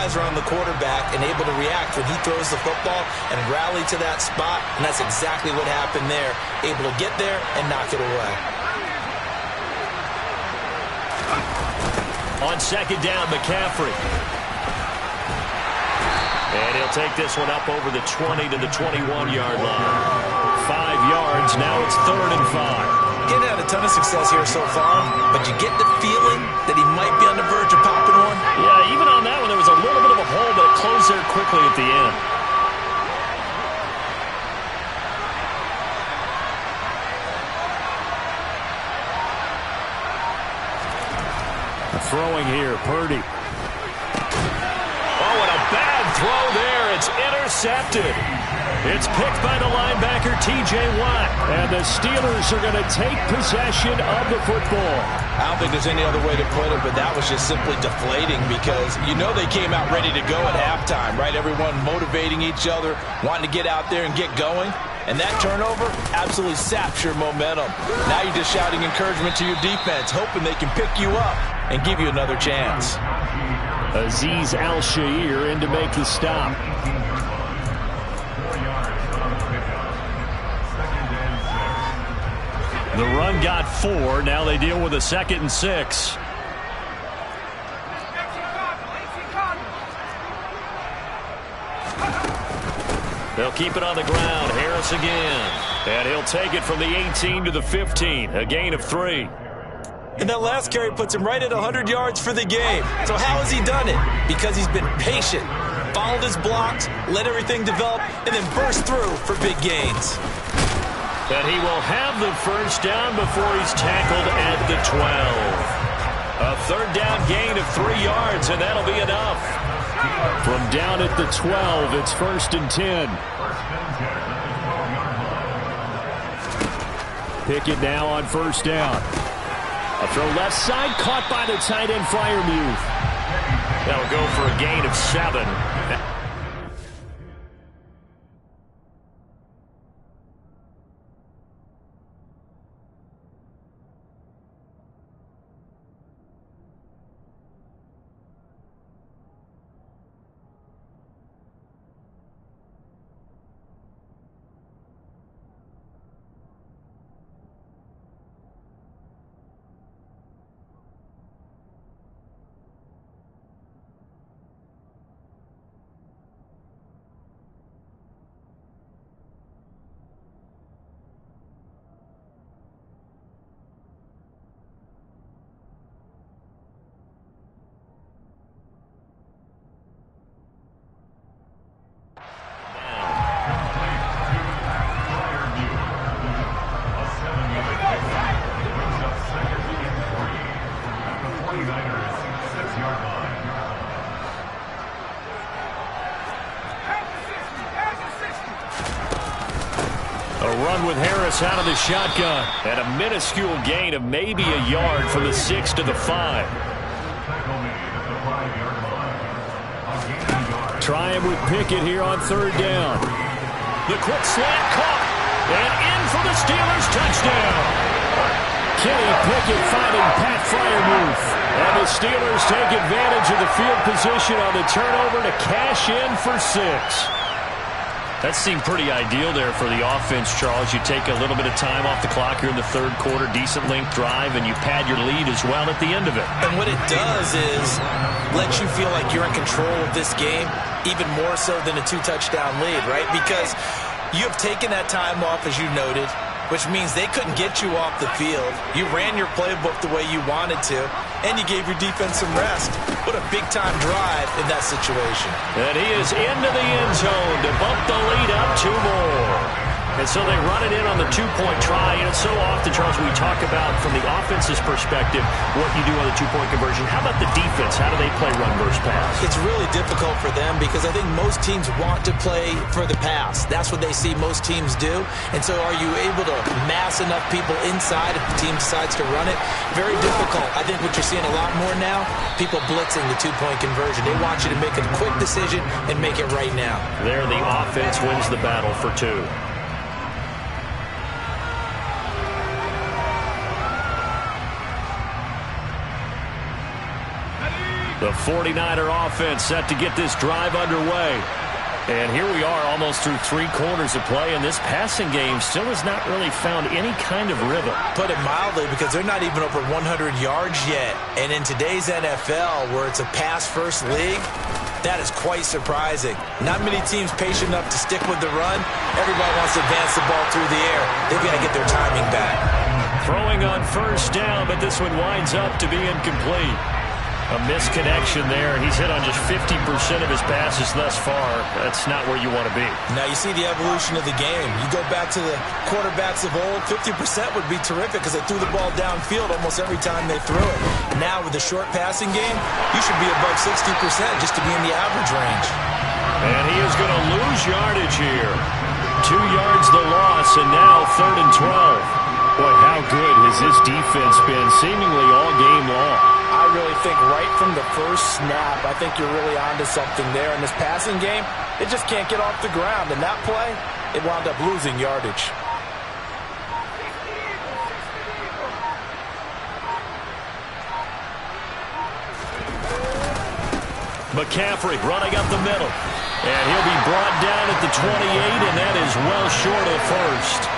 eyes are on the quarterback and able to react when he throws the football and rally to that spot, and that's exactly what happened there. Able to get there and knock it away. On second down, McCaffrey. And he'll take this one up over the 20 to the 21-yard line. 5 yards, now it's 3rd and 5. Getting had a ton of success here so far, but you get the feeling that he might be on the verge of popping one. Yeah, even on that one, there was a little bit of a hole, but it closed there quickly at the end. Throwing here, Purdy. Oh, and a bad throw there. It's intercepted. It's picked by the linebacker, T.J. Watt. And the Steelers are going to take possession of the football. I don't think there's any other way to put it, but that was just simply deflating because you know they came out ready to go at halftime, right? Everyone motivating each other, wanting to get out there and get going. And that turnover absolutely saps your momentum. Now you're just shouting encouragement to your defense, hoping they can pick you up and give you another chance. Azeez Al-Shaair in to make the stop. The run got 4. Now they deal with a 2nd and 6. They'll keep it on the ground. Harris again. And he'll take it from the 18 to the 15. A gain of 3. And that last carry puts him right at 100 yards for the game. So how has he done it? Because he's been patient, followed his blocks, let everything develop, and then burst through for big gains. And he will have the first down before he's tackled at the 12. A 3rd down gain of 3 yards, and that'll be enough. From down at the 12, it's 1st and 10. Pickett now on 1st down. A throw left side, caught by the tight end, Freiermuth. That'll go for a gain of 7. With Harris out of the shotgun, and a minuscule gain of maybe a yard from the 6 to the 5. Trying with Pickett here on 3rd down. The quick slant caught, and in for the Steelers touchdown. Kenny Pickett finding Pat Freiermuth, and the Steelers take advantage of the field position on the turnover to cash in for 6. That seemed pretty ideal there for the offense, Charles. You take a little bit of time off the clock here in the 3rd quarter, decent length drive, and you pad your lead as well at the end of it. And what it does is let you feel like you're in control of this game, even more so than a 2-touchdown lead, right? Because you have taken that time off, as you noted, which means they couldn't get you off the field. You ran your playbook the way you wanted to, and you gave your defense some rest. What a big-time drive in that situation. And he is into the end zone to bump the lead up 2 more. And so they run it in on the 2-point try. And so often, Charles, we talk about, from the offense's perspective, what you do on the 2-point conversion. How about the defense? How do they play run versus pass? It's really difficult for them because I think most teams want to play for the pass. That's what they see most teams do. And so are you able to mass enough people inside if the team decides to run it? Very difficult. I think what you're seeing a lot more now, people blitzing the 2-point conversion. They want you to make a quick decision and make it right now. There, the offense wins the battle for 2. The 49er offense set to get this drive underway. And here we are almost through 3 quarters of play, and this passing game still has not really found any kind of rhythm. Put it mildly, because they're not even over 100 yards yet. And in today's NFL, where it's a pass-first league, that is quite surprising. Not many teams patient enough to stick with the run. Everybody wants to advance the ball through the air. They've got to get their timing back. Throwing on first down, but this one winds up to be incomplete. A misconnection there, and he's hit on just 50% of his passes thus far. That's not where you want to be. Now you see the evolution of the game. You go back to the quarterbacks of old, 50% would be terrific because they threw the ball downfield almost every time they threw it. Now with the short passing game, you should be above 60% just to be in the average range. And he is going to lose yardage here. 2 yards the loss, and now 3rd and 12. Boy, how good has this defense been seemingly all game long? I really think right from the first snap, I think you're really onto something there. In this passing game, it just can't get off the ground. In that play, it wound up losing yardage. McCaffrey running up the middle. And he'll be brought down at the 28, and that is well short of the first.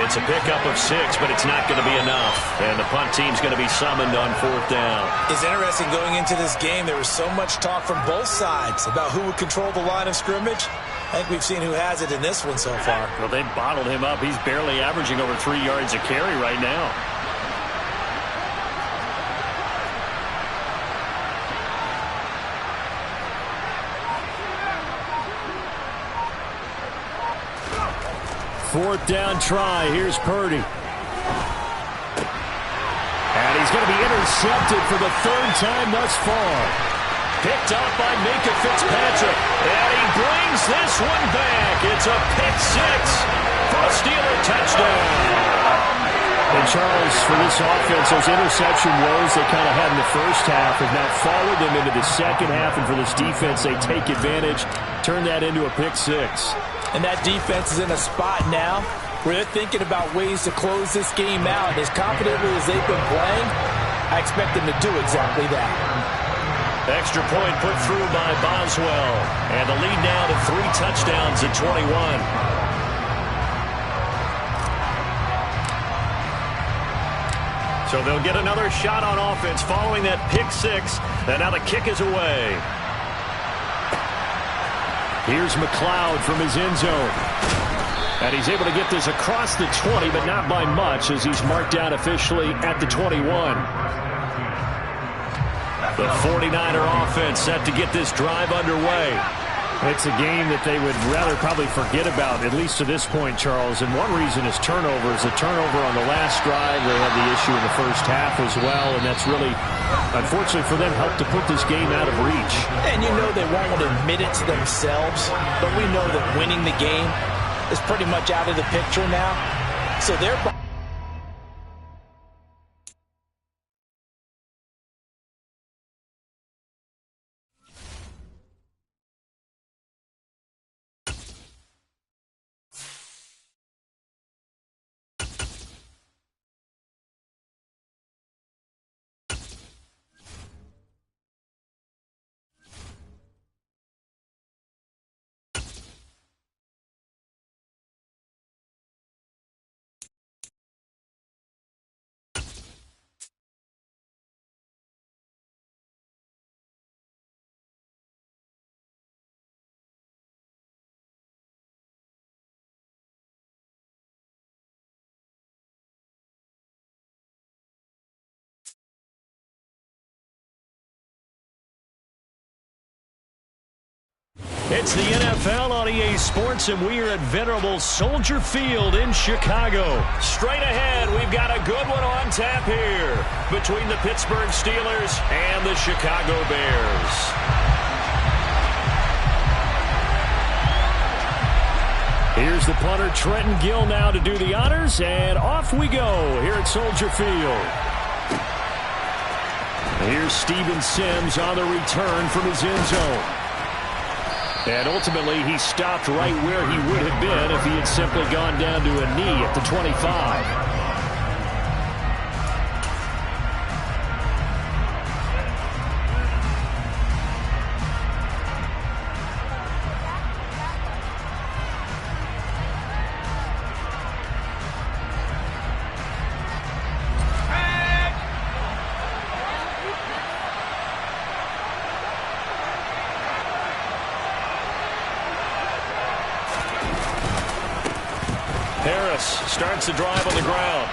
It's a pickup of 6, but it's not going to be enough. And the punt team's going to be summoned on 4th down. It's interesting going into this game. There was so much talk from both sides about who would control the line of scrimmage. I think we've seen who has it in this one so far. Well, they bottled him up. He's barely averaging over 3 yards a carry right now. Fourth down try. Here's Purdy. And he's going to be intercepted for the 3rd time thus far. Picked up by Minkah Fitzpatrick. And he brings this one back. It's a pick 6 for a Steeler touchdown. And Charles, for this offense, those interception woes they kind of had in the first half have now followed them into the second half. And for this defense, they take advantage, turn that into a pick 6. And that defense is in a spot now where they're thinking about ways to close this game out. As confidently as they've been playing, I expect them to do exactly that. Extra point put through by Boswell. And the lead now to 3 touchdowns at 21. So they'll get another shot on offense following that pick 6. And now the kick is away. Here's McLeod from his end zone. And he's able to get this across the 20, but not by much as he's marked down officially at the 21. The 49er offense set to get this drive underway. It's a game that they would rather probably forget about, at least to this point, Charles. And one reason is turnovers. A turnover on the last drive. They had the issue in the first half as well, and that's really, unfortunately for them, helped to put this game out of reach. And you know they won't admit it to themselves, but we know that winning the game is pretty much out of the picture now. So they're... It's the NFL on EA Sports, and we are at venerable Soldier Field in Chicago. Straight ahead, we've got a good one on tap here between the Pittsburgh Steelers and the Chicago Bears. Here's the punter, Trenton Gill, now to do the honors, and off we go here at Soldier Field. Here's Steven Sims on the return from his end zone. And ultimately, he stopped right where he would have been if he had simply gone down to a knee at the 25. Harris starts the drive on the ground.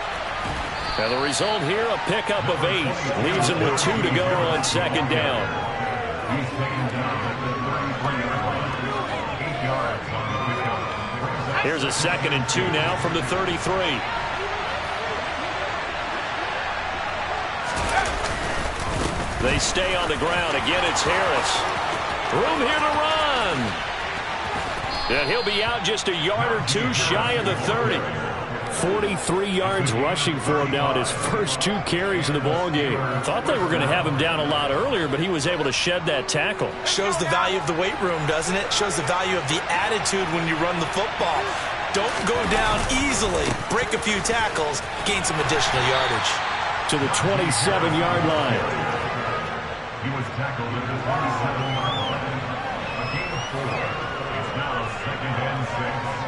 And the result here, a pickup of 8. Leaves him with 2 to go on second down. Here's a 2nd and 2 now from the 33. They stay on the ground. Again, it's Harris. Room here to run. And he'll be out just a yard or 2 shy of the 30. 43 yards rushing for him now at his first 2 carries in the ballgame. Thought they were going to have him down a lot earlier, but he was able to shed that tackle. Shows the value of the weight room, doesn't it? Shows the value of the attitude when you run the football. Don't go down easily. Break a few tackles. Gain some additional yardage. To the 27-yard line. He was tackled at the 27-yard line. A gain of 4. It's now 2nd and 6.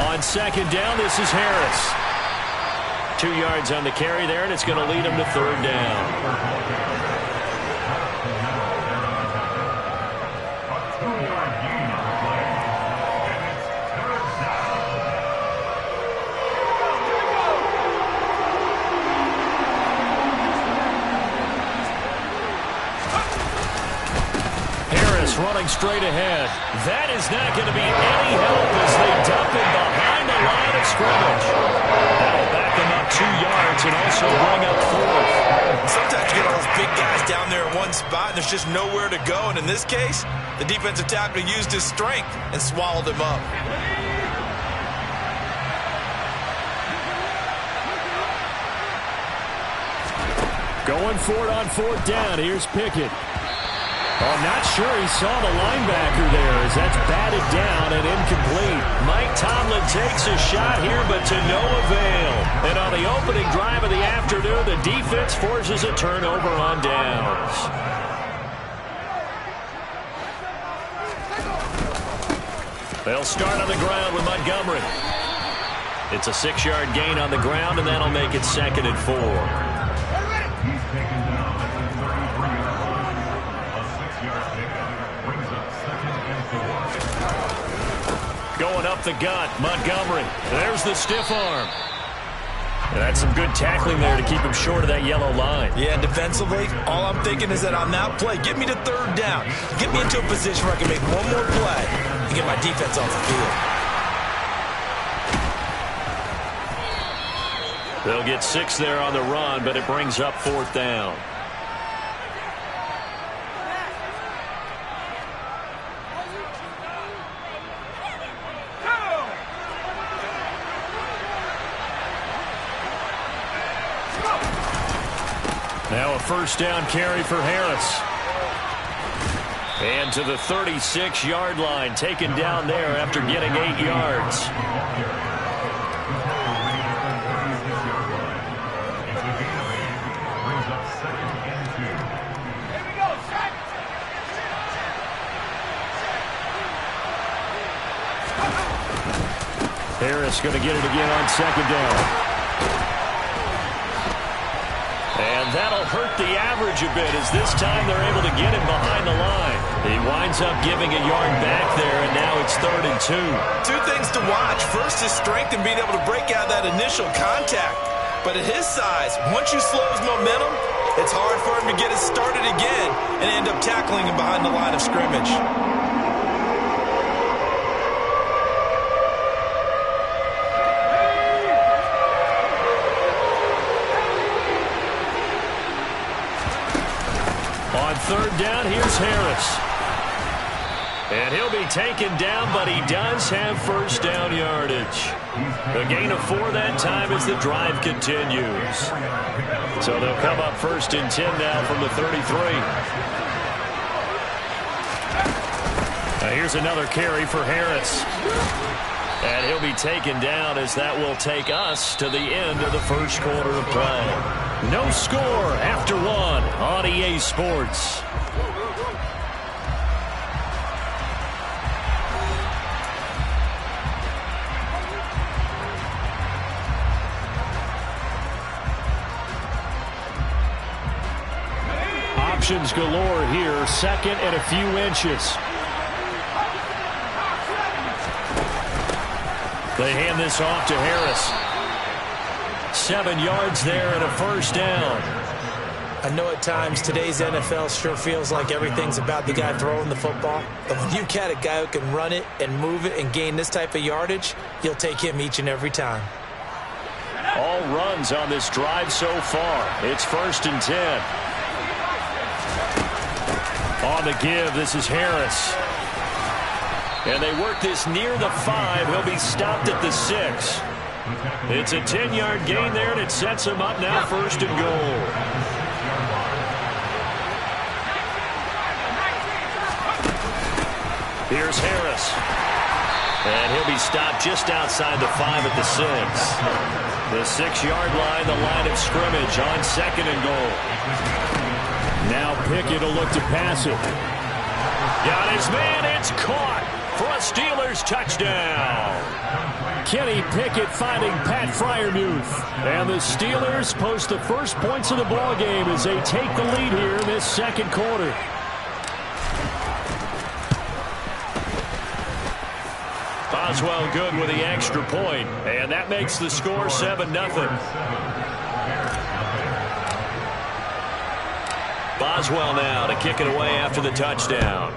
On second down, this is Harris. 2 yards on the carry there, and it's going to lead him to 3rd down. Running straight ahead. That is not going to be any help as they dump him behind the line of scrimmage. That'll back him up 2 yards and also bring up 4th. Sometimes you get all those big guys down there in one spot and there's just nowhere to go. And in this case, the defensive tackle used his strength and swallowed him up. Going for it on 4th down. Here's Pickett. I'm not sure he saw the linebacker there as that's batted down and incomplete. Mike Tomlin takes a shot here, but to no avail. And on the opening drive of the afternoon, the defense forces a turnover on downs. They'll start on the ground with Montgomery. It's a 6-yard gain on the ground, and that'll make it 2nd and 4. Going up the gut, Montgomery. There's the stiff arm. And that's some good tackling there to keep him short of that yellow line. Yeah, defensively, all I'm thinking is that on that play, get me to 3rd down. Get me into a position where I can make one more play and get my defense off the field. They'll get 6 there on the run, but it brings up 4th down. Now a 1st down carry for Harris. And to the 36-yard line, taken down there after getting 8 yards. Harris going to get it again on 2nd down. And that'll hurt the average a bit as this time they're able to get him behind the line. He winds up giving a yard back there, and now it's 3rd and 2. 2 things to watch. First, his strength in being able to break out that initial contact. But at his size, once you slow his momentum, it's hard for him to get it started again and end up tackling him behind the line of scrimmage. On 3rd down, here's Harris. And he'll be taken down, but he does have 1st down yardage. A gain of 4 that time as the drive continues. So they'll come up 1st and 10 now from the 33. Now here's another carry for Harris. And he'll be taken down as that will take us to the end of the 1st quarter of play. No score after 1 on EA Sports. options galore here. Second and a few inches. They hand this off to Harris. 7 yards there and a first down. I know at times today's NFL sure feels like everything's about the guy throwing the football. But when you got a guy who can run it and move it and gain this type of yardage, you'll take him each and every time. All runs on this drive so far. It's 1st and 10. On the give, this is Harris. And they work this near the 5. He'll be stopped at the 6. It's a 10-yard gain there, and it sets him up now 1st and goal. Here's Harris. And he'll be stopped just outside the 5 at the 6. The 6-yard line, the line of scrimmage on 2nd and goal. Now Pickett will look to pass it. Got his man, it's caught for a Steelers touchdown. Kenny Pickett finding Pat Freiermuth. And the Steelers post the first points of the ball game as they take the lead here in this 2nd quarter. Boswell good with the extra point, and that makes the score 7-0. Boswell now to kick it away after the touchdown.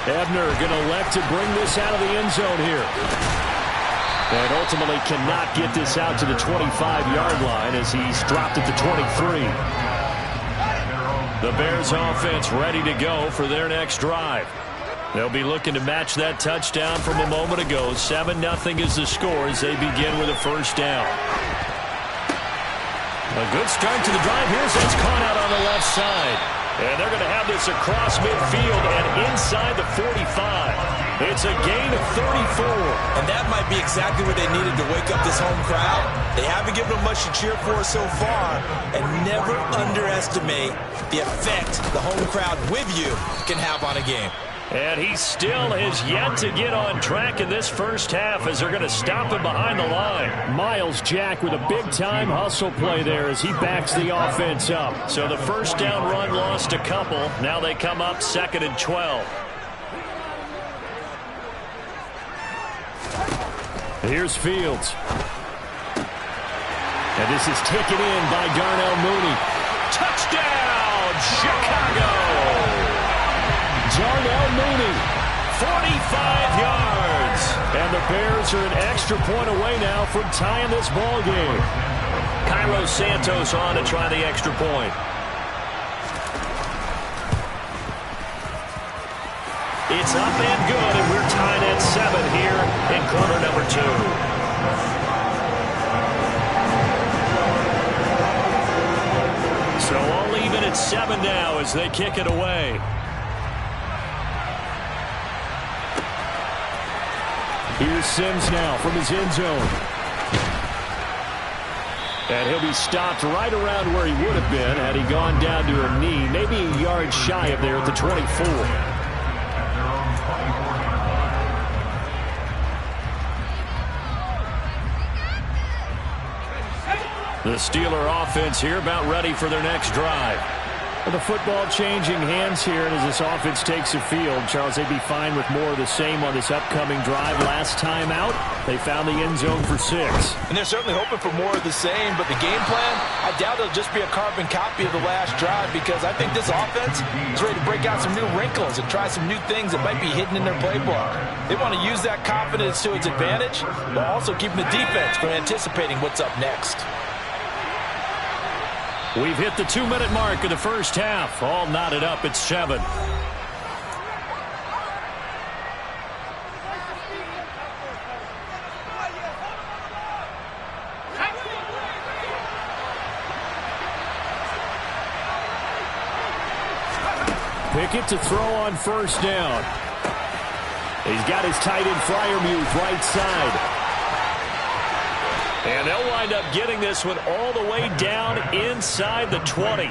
Ebner going to elect to bring this out of the end zone here. And ultimately cannot get this out to the 25-yard line as he's dropped at the 23. The Bears offense ready to go for their next drive. They'll be looking to match that touchdown from a moment ago. 7-0 is the score as they begin with a first down. A good start to the drive here. So it's caught out on the left side. And they're going to have this across midfield and inside the 45. It's a gain of 34. And that might be exactly what they needed to wake up this home crowd. They haven't given them much to cheer for so far. And never underestimate the effect the home crowd with you can have on a game. And he still has yet to get on track in this first half as they're going to stop him behind the line. Miles Jack with a big-time hustle play there as he backs the offense up. So the first down run lost a couple. Now they come up 2nd and 12. Here's Fields. And this is taken in by Darnell Mooney. Touchdown, Chicago! Darnell Mooney, 45 yards. And the Bears are an extra point away now from tying this ball game. Cairo Santos on to try the extra point. It's up and good, and we're tied at 7 here in quarter number 2. So all even at 7 now as they kick it away. Here's Sims now from his end zone. And he'll be stopped right around where he would have been had he gone down to a knee, maybe a yard shy of there at the 24. The Steeler offense here about ready for their next drive. The football changing hands here, and as this offense takes the field, Charles, they'd be fine with more of the same on this upcoming drive. Last time out, they found the end zone for 6. And they're certainly hoping for more of the same, but the game plan, I doubt it'll just be a carbon copy of the last drive because I think this offense is ready to break out some new wrinkles and try some new things that might be hidden in their playbook. They want to use that confidence to its advantage, while also keeping the defense from anticipating what's up next. We've hit the 2-minute mark of the first half. All knotted up at 7. Pickett to throw on first down. He's got his tight end Freiermuth right side. And they'll wind up getting this one all the way down inside the 20.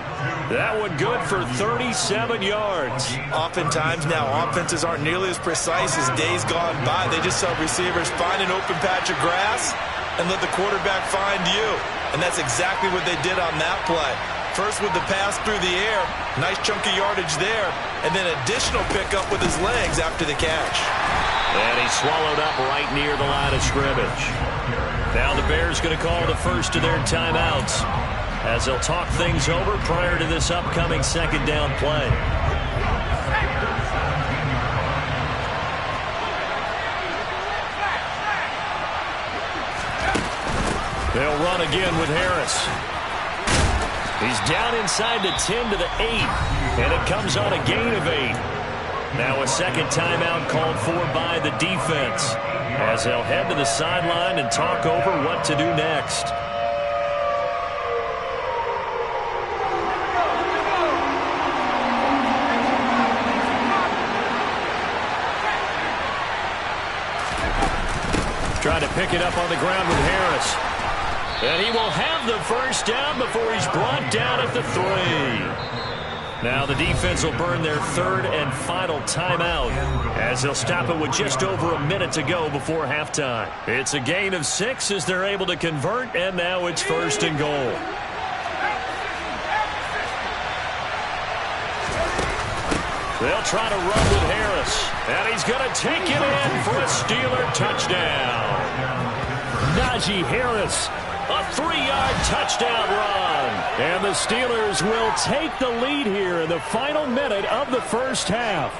That one good for 37 yards. Oftentimes now, offenses aren't nearly as precise as days gone by. They just tell receivers, find an open patch of grass and let the quarterback find you. And that's exactly what they did on that play. First with the pass through the air, nice chunk of yardage there, and then additional pickup with his legs after the catch. And he swallowed up right near the line of scrimmage. Now the Bears going to call the first of their timeouts as they'll talk things over prior to this upcoming second down play. They'll run again with Harris. He's down inside the 10 to the 8, and it comes on a gain of 8. Now a second timeout called for by the defense as they'll head to the sideline and talk over what to do next. Trying to pick it up on the ground with Harris. And he will have the first down before he's brought down at the 3. Now the defense will burn their third and final timeout as they'll stop it with just over a minute to go before halftime. It's a gain of 6 as they're able to convert, and now it's first and goal. They'll try to run with Harris, and he's going to take it in for a Steeler touchdown. Najee Harris, a 3-yard touchdown run. And the Steelers will take the lead here in the final minute of the first half.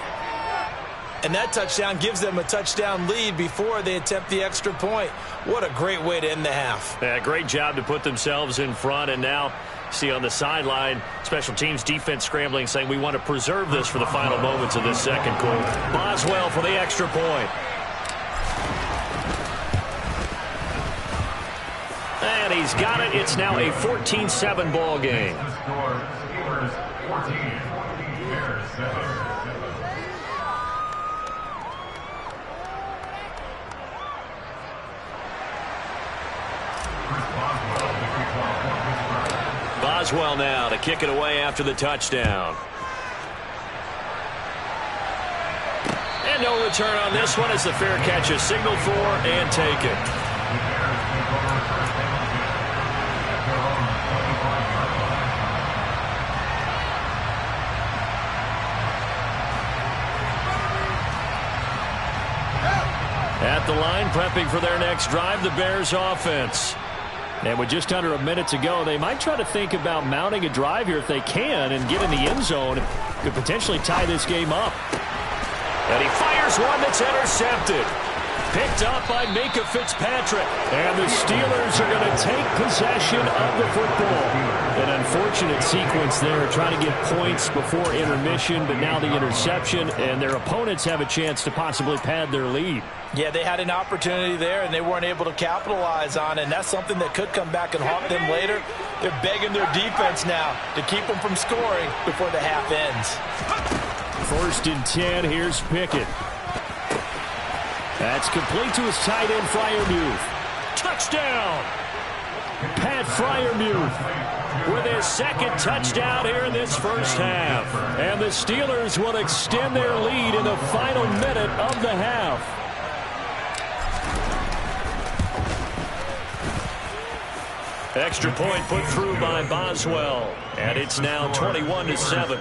And that touchdown gives them a touchdown lead before they attempt the extra point. What a great way to end the half. Yeah, great job to put themselves in front, and now see on the sideline, special teams defense scrambling, saying we want to preserve this for the final moments of this second quarter. Boswell for the extra point. And he's got it. It's now a 14-7 ball game. Boswell now to kick it away after the touchdown. And no return on this one as the fair catch is signaled for and taken. At the line, prepping for their next drive, the Bears offense. And with just under a minute to go, they might try to think about mounting a drive here if they can and get in the end zone. Could potentially tie this game up. And he fires one that's intercepted. Picked up by Minka Fitzpatrick. And the Steelers are going to take possession of the football. An unfortunate sequence there, trying to get points before intermission, but now the interception, and their opponents have a chance to possibly pad their lead. Yeah, they had an opportunity there, and they weren't able to capitalize on it, and that's something that could come back and haunt them later. They're begging their defense now to keep them from scoring before the half ends. First and 10, here's Pickett. That's complete to his tight end, Freiermuth. Touchdown! Pat Freiermuth with his second touchdown here in this first half. And the Steelers will extend their lead in the final minute of the half. Extra point put through by Boswell. And it's now 21-7.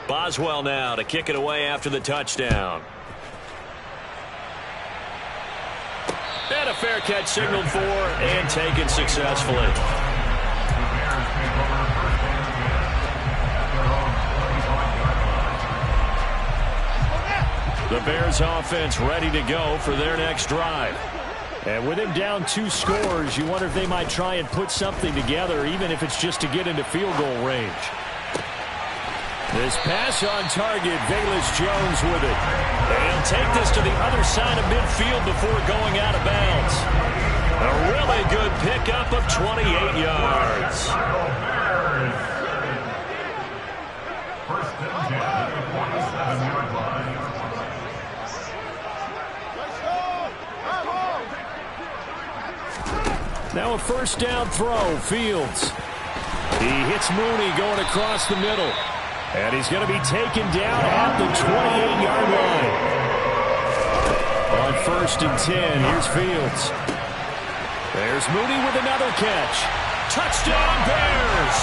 Boswell now to kick it away after the touchdown. And a fair catch signaled for and taken successfully. The Bears offense ready to go for their next drive. And with him down 2 scores, you wonder if they might try and put something together, even if it's just to get into field goal range. This pass on target, Velus Jones with it. And he'll take this to the other side of midfield before going out of bounds. A really good pickup of 28 yards. First and 10 at the 47-yard line. Now a first down throw, Fields. He hits Mooney going across the middle. And he's going to be taken down at the 28-yard line. On 1st and 10, here's Fields. There's Mooney with another catch. Touchdown, Bears!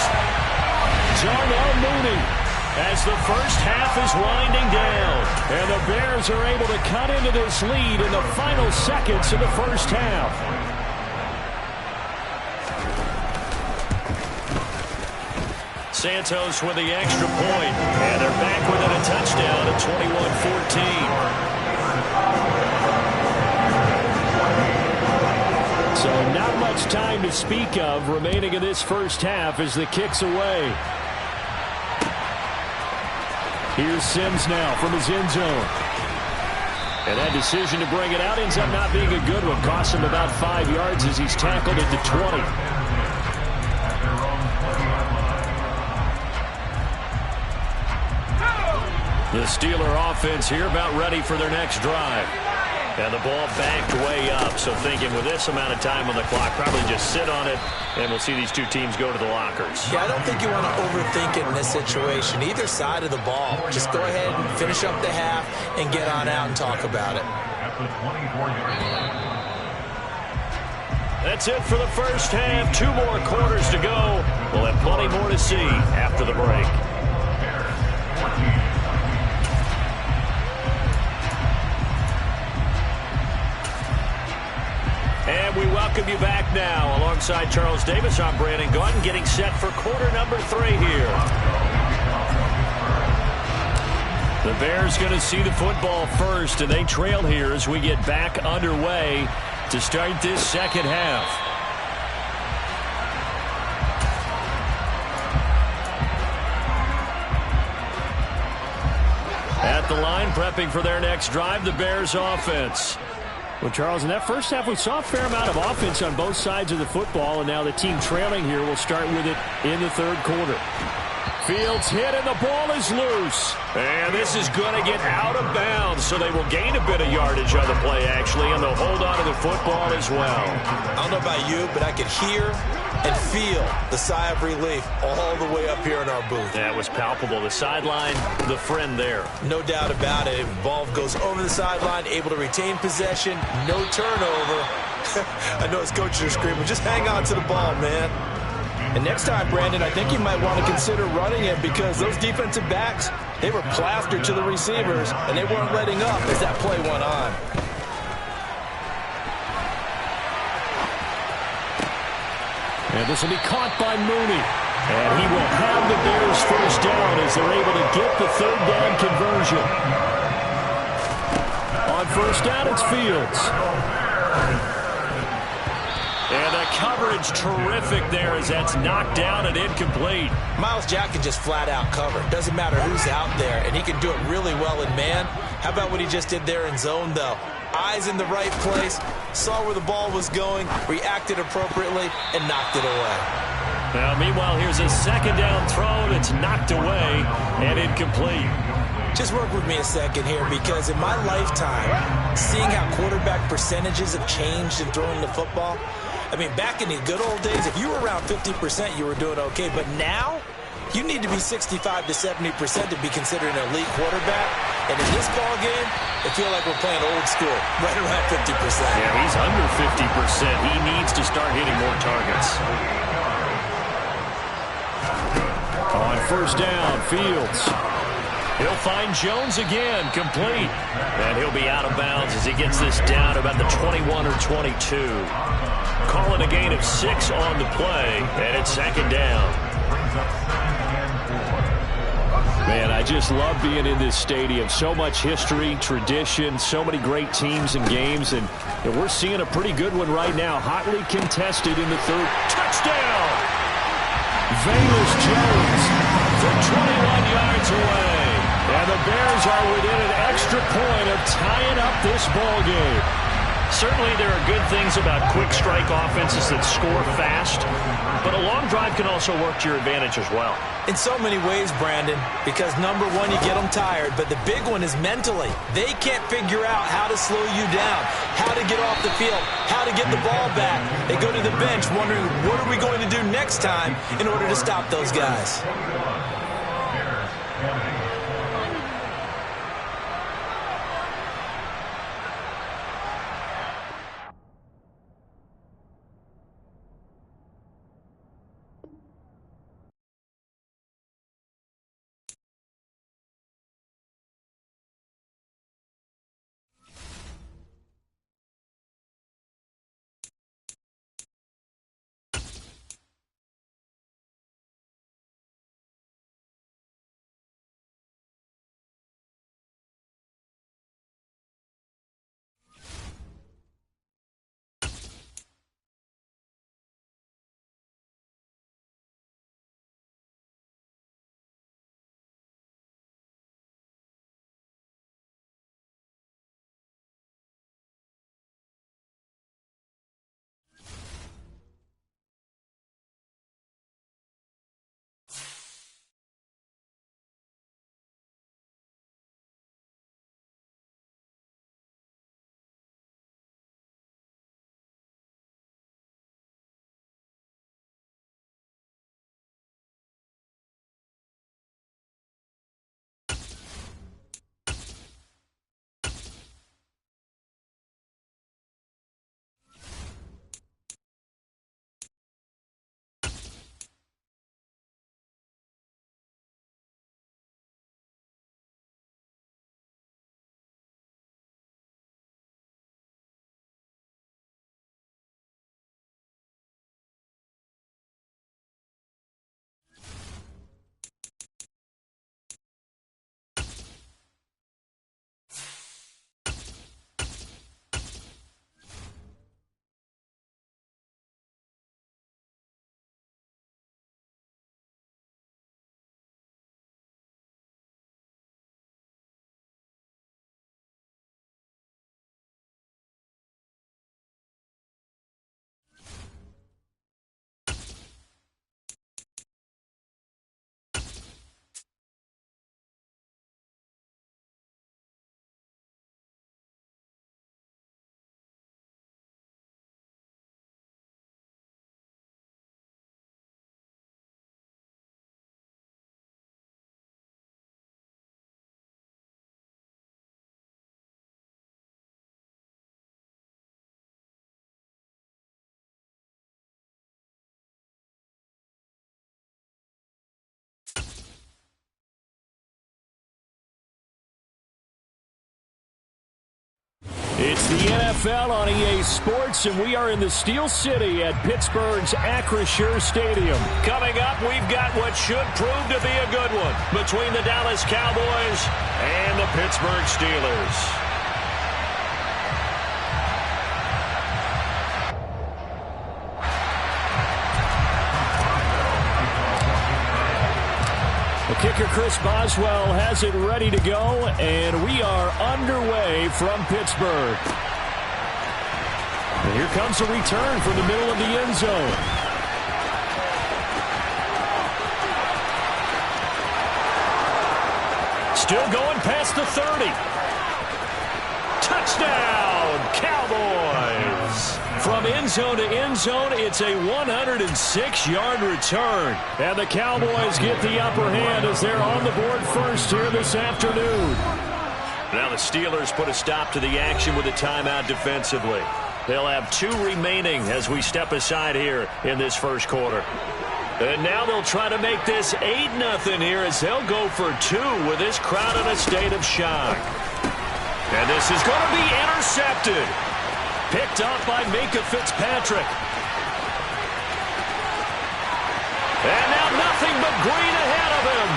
Darnell Mooney as the first half is winding down. And the Bears are able to cut into this lead in the final seconds of the first half. Santos with the extra point, and they're back within a touchdown at 21-14. So not much time to speak of remaining in this first half as the kick's away. Here's Sims now from his end zone. And that decision to bring it out ends up not being a good one. Costs him about 5 yards as he's tackled at the 20. The Steeler offense here about ready for their next drive. And the ball backed way up. So thinking with this amount of time on the clock, probably just sit on it, and we'll see these two teams go to the lockers. Yeah, I don't think you want to overthink it in this situation. Either side of the ball. Just go ahead and finish up the half and get on out and talk about it. That's it for the first half. 2 more quarters to go. We'll have plenty more to see after the break. And we welcome you back now. Alongside Charles Davis, I'm Brandon Gaudin, getting set for quarter number 3 here. The Bears going to see the football first, and they trail here as we get back underway to start this second half. At the line, prepping for their next drive, the Bears offense. Well, Charles, in that first half, we saw a fair amount of offense on both sides of the football, and now the team trailing here will start with it in the third quarter. Fields hit, and the ball is loose. And this is going to get out of bounds, so they will gain a bit of yardage on the play, actually, and they'll hold on to the football as well. I don't know about you, but I could hear and feel the sigh of relief all the way up here in our booth. That was palpable. The sideline, the friend there. No doubt about it. Ball goes over the sideline, able to retain possession, no turnover. I know his coaches are screaming, just hang on to the ball, man. And next time, Brandon, I think you might want to consider running it because those defensive backs, they were plastered to the receivers, and they weren't letting up as that play went on. And this will be caught by Mooney. And he will have the Bears first down as they're able to get the third down conversion. On first down, it's Fields. And the coverage terrific there as that's knocked down and incomplete. Myles Jack can just flat out cover. Doesn't matter who's out there, and he can do it really well in man. How about what he just did there in zone, though? Eyes in the right place, saw where the ball was going, reacted appropriately, and knocked it away. Now, meanwhile, here's a second down throw that's knocked away and incomplete. Just work with me a second here, because in my lifetime, seeing how quarterback percentages have changed in throwing the football, I mean, back in the good old days, if you were around 50%, you were doing okay. But now, you need to be 65 to 70% to be considered an elite quarterback. And in this ball game, I feel like we're playing old school, right around 50%. Yeah, he's under 50%. He needs to start hitting more targets. On first down, Fields. He'll find Jones again, complete. And he'll be out of bounds as he gets this down about the 21 or 22. Calling a gain of 6 on the play, and it's second down. Man, I just love being in this stadium. So much history, tradition, so many great teams and games, and we're seeing a pretty good one right now. Hotly contested in the third. Touchdown! Velus Jones from 21 yards away. And the Bears are within an extra point of tying up this ball game. Certainly there are good things about quick strike offenses that score fast, but a long drive can also work to your advantage as well. In so many ways, Brandon, because number one, you get them tired, but the big one is mentally. They can't figure out how to slow you down, how to get off the field, how to get the ball back. They go to the bench wondering, what are we going to do next time in order to stop those guys? It's the NFL on EA Sports, and we are in the Steel City at Pittsburgh's Acrisure Stadium. Coming up, we've got what should prove to be a good one between the Dallas Cowboys and the Pittsburgh Steelers. The kicker, Chris Boswell, has it ready to go, and we are underway from Pittsburgh. And here comes a return from the middle of the end zone. Still going past the 30. Touchdown, Cowboys! From end zone to end zone, it's a 106-yard return. And the Cowboys get the upper hand as they're on the board first here this afternoon. Now the Steelers put a stop to the action with a timeout defensively. They'll have 2 remaining as we step aside here in this first quarter. And now they'll try to make this 8-0 here as they'll go for 2 with this crowd in a state of shock. And this is going to be intercepted. Picked up by Minka Fitzpatrick. And now nothing but green ahead of him.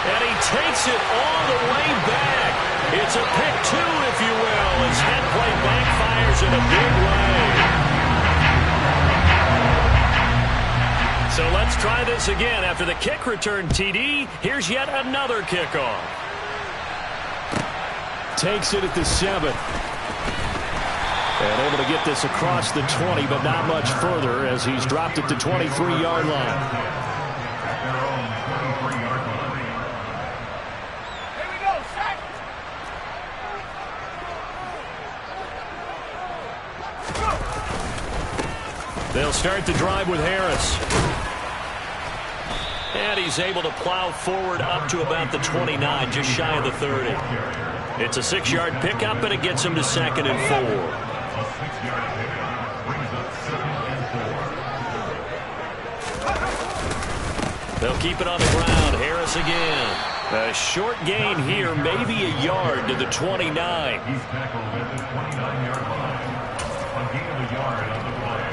And he takes it all the way back. It's a pick 2, if you will, as head play backfires in a big way. So let's try this again. After the kick return TD, here's yet another kickoff. Takes it at the 7. And able to get this across the 20, but not much further as he's dropped it to 23-yard line. They'll start the drive with Harris. And he's able to plow forward up to about the 29, just shy of the 30. It's a 6-yard pickup, and it gets him to 2nd and 4. They'll keep it on the ground. Harris again. A short gain here, maybe a yard to the 29. He's tackled at the 29-yard line. A gain of a yard on the play.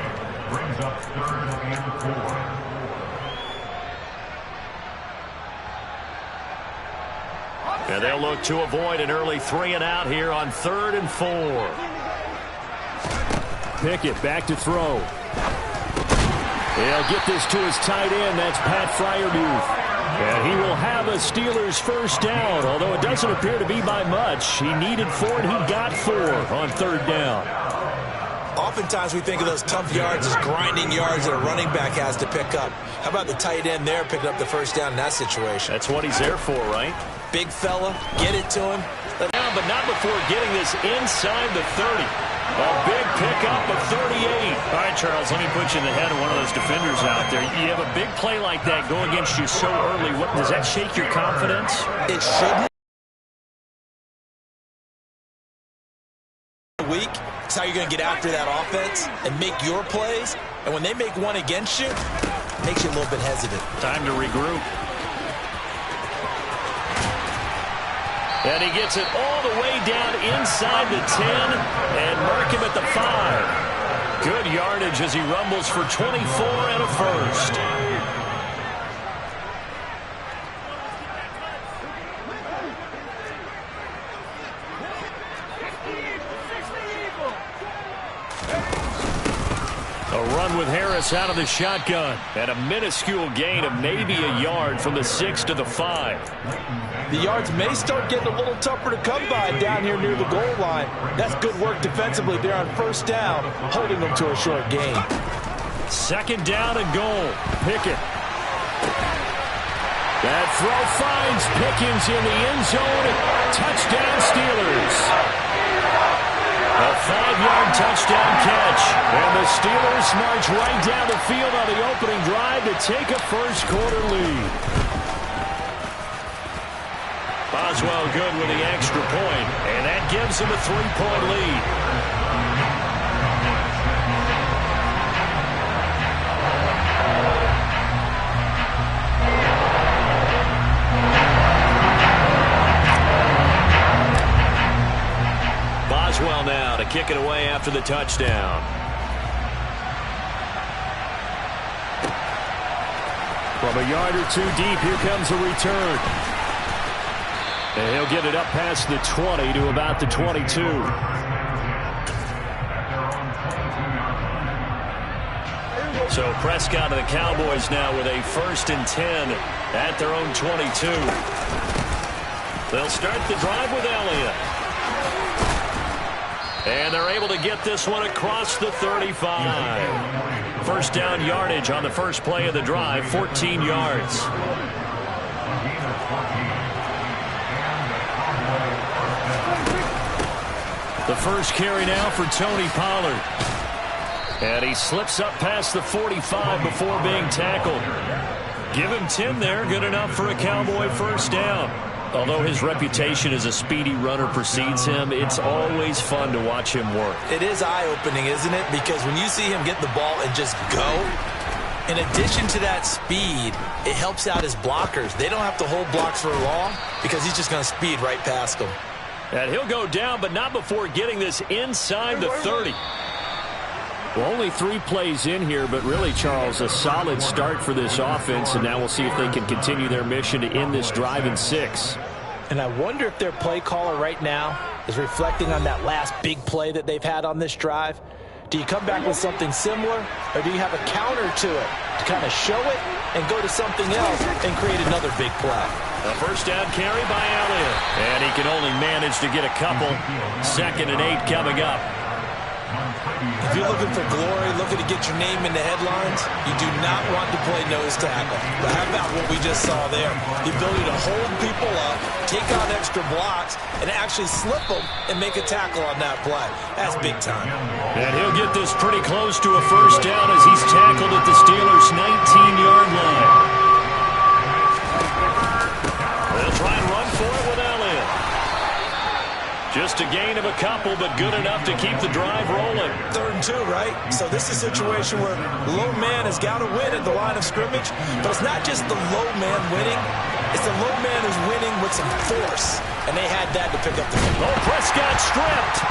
Brings up 3rd and 4. And they'll look to avoid an early 3-and-out here on 3rd and 4. Pickett back to throw. He'll get this to his tight end. That's Pat Fryermuth. And he will have a Steelers first down, although it doesn't appear to be by much. He needed 4, and he got 4 on 3rd down. Oftentimes we think of those tough yards as grinding yards that a running back has to pick up. How about the tight end there picking up the first down in that situation? That's what he's there for, right? Big fella, get it to him. Down, but not before getting this inside the 30. A big pickup of 38. All right, Charles, let me put you in the head of one of those defenders out there. You have a big play like that go against you so early. Does that shake your confidence? It shouldn't. Week, it's how you're going to get after that offense and make your plays. And when they make one against you, it makes you a little bit hesitant. Time to regroup. And he gets it all the way down inside the 10 and mark him at the 5. Good yardage as he rumbles for 24 and a first. A run with Harris out of the shotgun. And a minuscule gain of maybe a yard from the 6 to the 5. The yards may start getting a little tougher to come by down here near the goal line. That's good work defensively there on first down, holding them to a short gain. 2nd down and goal. Pickett. That throw finds Pickens in the end zone. Touchdown Steelers. A 5-yard touchdown catch. And the Steelers march right down the field on the opening drive to take a first-quarter lead. Boswell good with the extra point, and that gives him a 3-point lead. Boswell now to kick it away after the touchdown. From a yard or 2 deep, here comes a return. And he'll get it up past the 20 to about the 22. So Prescott and the Cowboys now with a 1st and 10 at their own 22. They'll start the drive with Elliott. And they're able to get this one across the 35. First down yardage on the first play of the drive, 14 yards. The first carry now for Tony Pollard. And he slips up past the 45 before being tackled. Give him 10 there, good enough for a Cowboy first down. Although his reputation as a speedy runner precedes him, it's always fun to watch him work. It is eye-opening, isn't it? Because when you see him get the ball and just go, in addition to that speed, it helps out his blockers. They don't have to hold blocks for long because he's just going to speed right past them. And he'll go down, but not before getting this inside the 30. Well, only 3 plays in here, but really, Charles, a solid start for this offense, and now we'll see if they can continue their mission to end this drive in 6. And I wonder if their play caller right now is reflecting on that last big play that they've had on this drive. Do you come back with something similar, or do you have a counter to it to kind of show it and go to something else and create another big play? A first down carry by Elliott. And he can only manage to get a couple. 2nd and 8 coming up. If you're looking for glory, looking to get your name in the headlines, you do not want to play nose tackle. But how about what we just saw there? The ability to hold people up, take on extra blocks, and actually slip them and make a tackle on that play. That's big time. And he'll get this pretty close to a first down as he's tackled at the Steelers' 19-yard line. They'll try and run for it with Elliott. Just a gain of a couple, but good enough to keep the drive rolling. 3rd and 2, right? So this is a situation where low man has got to win at the line of scrimmage, but it's not just the low man winning. It's the low man who's winning with some force, and they had that to pick up the game. Oh, Prescott stripped.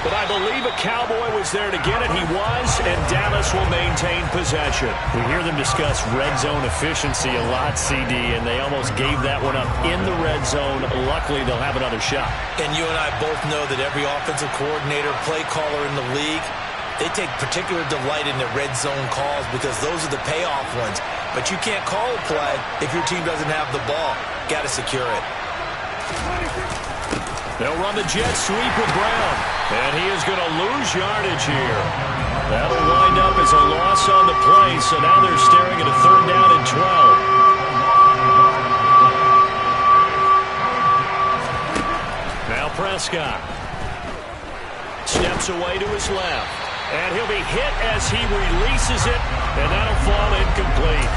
But I believe a Cowboy was there to get it. He was, and Dallas will maintain possession. We hear them discuss red zone efficiency a lot, CD, and they almost gave that one up in the red zone. Luckily, they'll have another shot. And you and I both know that every offensive coordinator, play caller in the league, they take particular delight in the red zone calls because those are the payoff ones. But you can't call a play if your team doesn't have the ball. Got to secure it. They'll run the jet sweep with Brown, and he is going to lose yardage here. That'll wind up as a loss on the play, so now they're staring at a 3rd down and 12. Now Prescott steps away to his left, and he'll be hit as he releases it, and that'll fall incomplete.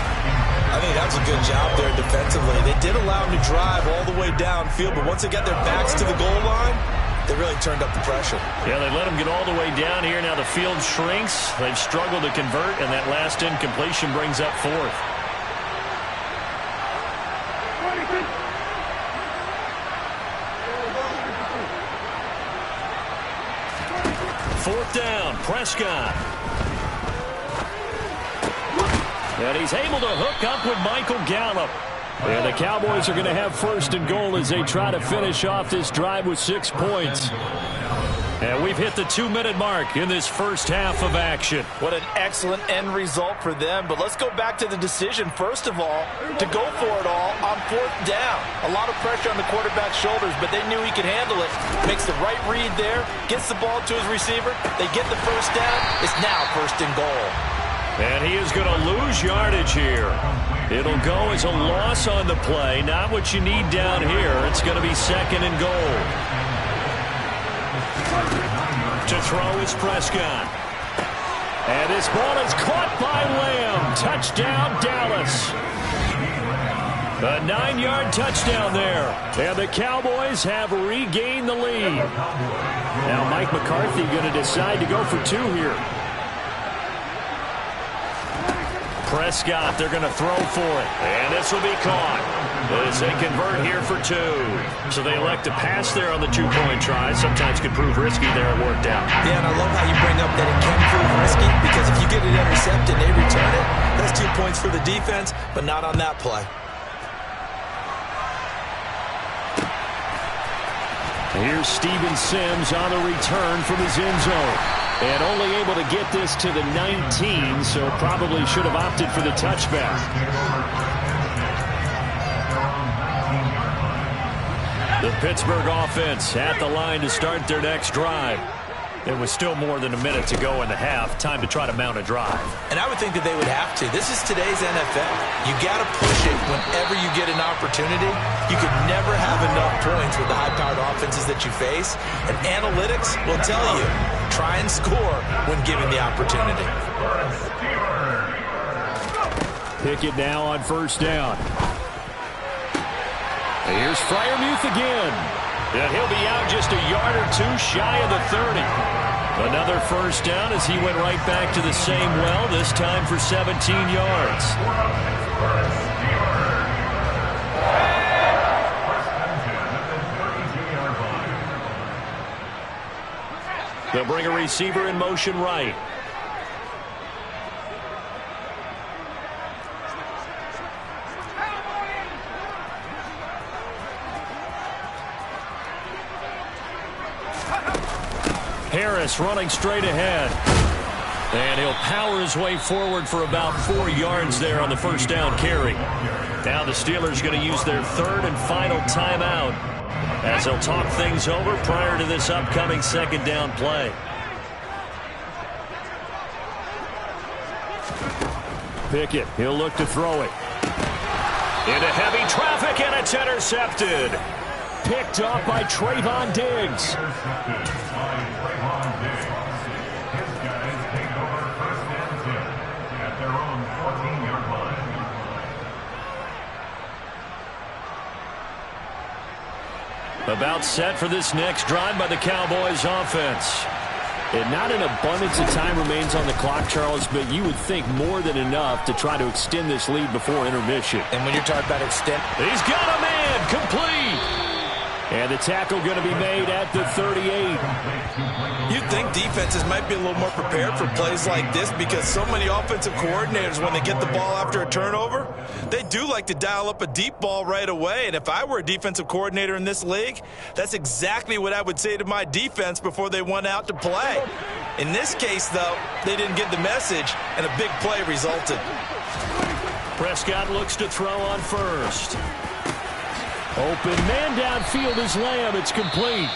I think that's a good job there defensively. They did allow him to drive all the way downfield, but once they got their backs to the goal line, they really turned up the pressure. Yeah, they let him get all the way down here. Now the field shrinks. They've struggled to convert, and that last incompletion brings up 4th. Fourth down, Prescott. And he's able to hook up with Michael Gallup. And the Cowboys are going to have 1st and goal as they try to finish off this drive with 6 points. And we've hit the 2-minute mark in this first half of action. What an excellent end result for them. But let's go back to the decision, first of all, to go for it all on 4th down. A lot of pressure on the quarterback's shoulders, but they knew he could handle it. Makes the right read there, gets the ball to his receiver. They get the first down. It's now 1st and goal. And he is going to lose yardage here. It'll go as a loss on the play. Not what you need down here. It's going to be 2nd and goal. To throw is Prescott. And this ball is caught by Lamb. Touchdown, Dallas. A 9-yard touchdown there. And the Cowboys have regained the lead. Now Mike McCarthy going to decide to go for 2 here. Prescott, they're going to throw for it. And this will be caught as they convert here for 2. So they elect to pass there on the 2-point try. Sometimes can prove risky there. It worked out. Yeah, and I love how you bring up that it can prove risky because if you get it intercepted and they return it, that's 2 points for the defense, but not on that play. Here's Steven Sims on the return from his end zone. And only able to get this to the 19, so probably should have opted for the touchback. The Pittsburgh offense at the line to start their next drive. There was still more than a minute to go in the half. Time to try to mount a drive. And I would think that they would have to. This is today's NFL. You got to push it whenever you get an opportunity. You could never have enough points with the high-powered offenses that you face. And analytics will tell you, try and score when given the opportunity. Pickett now on 1st down. Here's Freiermuth again. And he'll be out just a yard or 2 shy of the 30. Another 1st down as he went right back to the same well, this time for 17 yards. They'll bring a receiver in motion right. Harris running straight ahead. And he'll power his way forward for about 4 yards there on the 1st down carry. Now the Steelers going to use their 3rd and final timeout as they'll talk things over prior to this upcoming 2nd down play. Pickett, he'll look to throw it. Into heavy traffic, and it's intercepted. Picked off by Trayvon Diggs. About set for this next drive by the Cowboys offense. And not an abundance of time remains on the clock, Charles, but you would think more than enough to try to extend this lead before intermission. And when you're talking about extend, he's got a man complete. And the tackle going to be made at the 38. You'd think defenses might be a little more prepared for plays like this because so many offensive coordinators, when they get the ball after a turnover, they do like to dial up a deep ball right away. And if I were a defensive coordinator in this league, that's exactly what I would say to my defense before they went out to play. In this case, though, they didn't get the message, and a big play resulted. Prescott looks to throw on first. Open man downfield is Lamb. It's complete.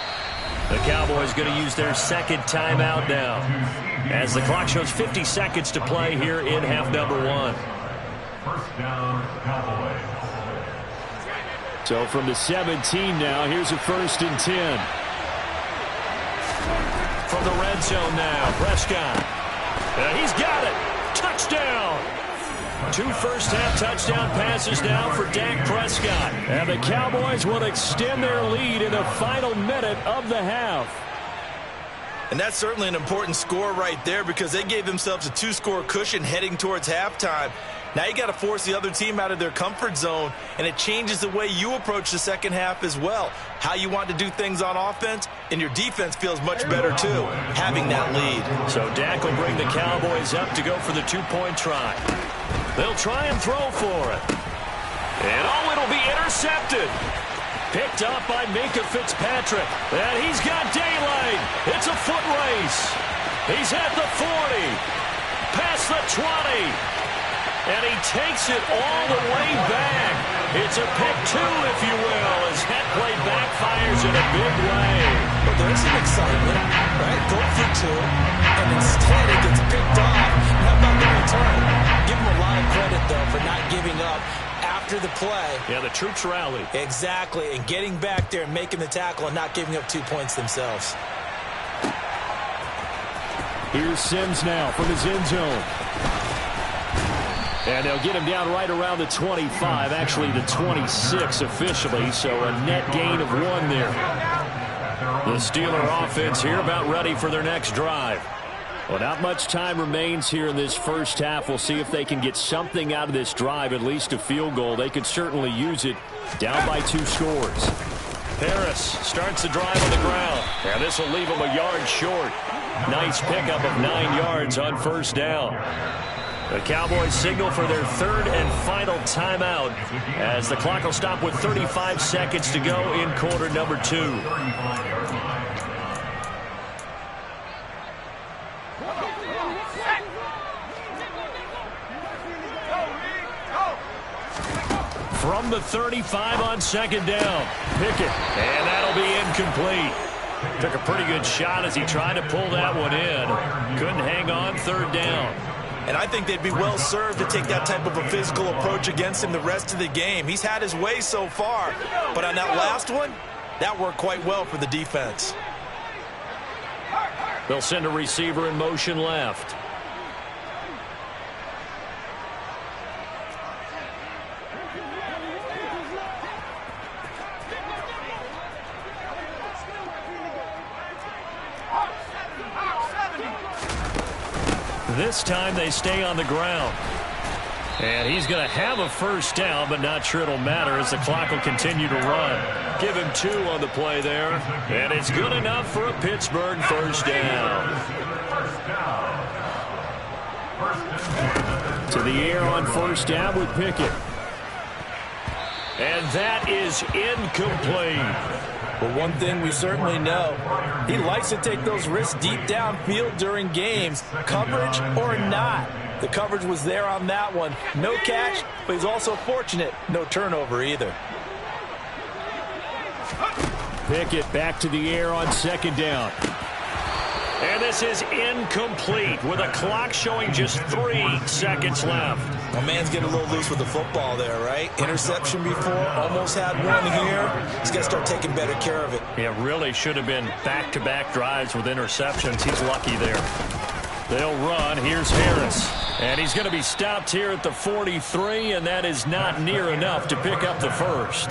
The Cowboys going to use their second timeout now as the clock shows 50 seconds to play here in half number one. First down, Cowboys. So from the 17 now, here's a 1st and 10. From the red zone now, Prescott. He's got it. Touchdown. 2 first-half touchdown passes now for Dak Prescott. And the Cowboys will extend their lead in the final minute of the half. And that's certainly an important score right there because they gave themselves a 2-score cushion heading towards halftime. Now you got to force the other team out of their comfort zone, and it changes the way you approach the second half as well. How you want to do things on offense, and your defense feels much better too, having that lead. So Dak will bring the Cowboys up to go for the 2-point try. They'll try and throw for it. And it'll be intercepted. Picked up by Minka Fitzpatrick. And he's got daylight. It's a foot race. He's at the 40. Past the 20. And he takes it all the way back. It's a pick 2, if you will, as that play backfires in a big way. But there's some excitement, right? Go for 2, and instead it gets picked off. How about the return? Give him a lot of credit, though, for not giving up after the play. Yeah, the troops rallied. Exactly, and getting back there and making the tackle and not giving up 2 points themselves. Here's Sims now from his end zone. And they'll get him down right around the 25, actually the 26 officially, so a net gain of 1 there. The Steeler offense here about ready for their next drive. Well, not much time remains here in this first half. We'll see if they can get something out of this drive, at least a field goal. They could certainly use it, down by 2 scores. Harris starts the drive on the ground. And this will leave him a yard short. Nice pickup of 9 yards on first down. The Cowboys signal for their 3rd and final timeout as the clock will stop with 35 seconds to go in quarter number 2. From the 35 on 2nd down, Pickett, and that'll be incomplete. Took a pretty good shot as he tried to pull that one in. Couldn't hang on 3rd down. And I think they'd be well served to take that type of a physical approach against him the rest of the game. He's had his way so far, but on that last one, that worked quite well for the defense. They'll send a receiver in motion left. This time they stay on the ground. And he's going to have a first down, but not sure it'll matter as the clock will continue to run. Give him 2 on the play there. And it's good enough for a Pittsburgh first down. To the air on first down with Pickett. And that is incomplete. Well, one thing we certainly know, he likes to take those risks deep downfield during games, coverage or not. The coverage was there on that one. No catch, but he's also fortunate. No turnover either. Pickett back to the air on 2nd down. And this is incomplete with a clock showing just 3 seconds left. My man's getting a little loose with the football there, right? Interception before, almost had one here. He's got to start taking better care of it. Yeah, really should have been back-to-back drives with interceptions. He's lucky there. They'll run. Here's Harris. And he's going to be stopped here at the 43, and that is not near enough to pick up the first.